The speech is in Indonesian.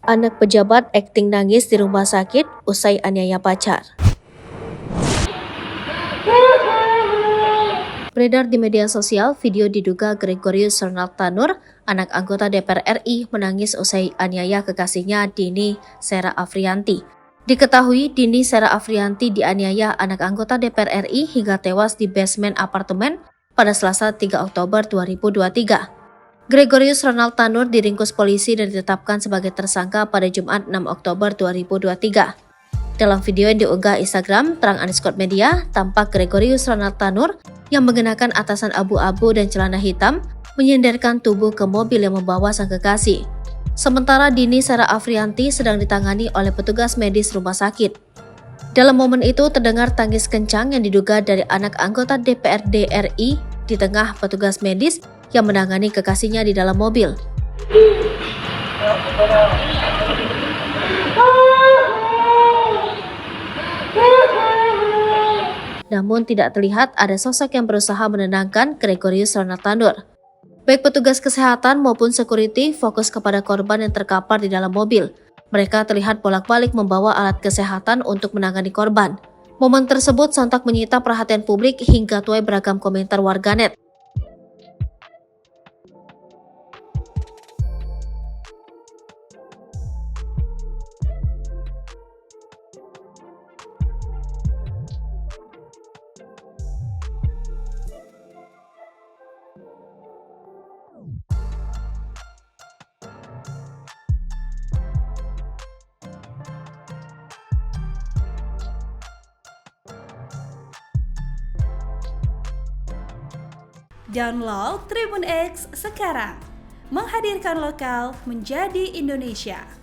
Anak pejabat akting nangis di rumah sakit usai aniaya pacar. Beredar di media sosial video diduga Gregorius Ronald Tanur, anak anggota DPR RI, menangis usai aniaya kekasihnya Dini Sera Afriyanti. Diketahui Dini Sera Afriyanti dianiaya anak anggota DPR RI hingga tewas di basement apartemen pada Selasa 3 Oktober 2023. Gregorius Ronald Tanur diringkus polisi dan ditetapkan sebagai tersangka pada Jumat 6 Oktober 2023. Dalam video yang diunggah Instagram Terang_Media, tampak Gregorius Ronald Tanur yang mengenakan atasan abu-abu dan celana hitam menyenderkan tubuh ke mobil yang membawa sang kekasih. Sementara Dini Sera Afriyanti sedang ditangani oleh petugas medis rumah sakit. Dalam momen itu terdengar tangis kencang yang diduga dari anak anggota DPRD RI di tengah petugas medis yang menangani kekasihnya di dalam mobil. Namun tidak terlihat ada sosok yang berusaha menenangkan Gregorius Ronald Tanur. Baik petugas kesehatan maupun security fokus kepada korban yang terkapar di dalam mobil. Mereka terlihat bolak-balik membawa alat kesehatan untuk menangani korban. Momen tersebut sontak menyita perhatian publik hingga tuai beragam komentar warganet. Download Tribun X sekarang, menghadirkan lokal menjadi Indonesia.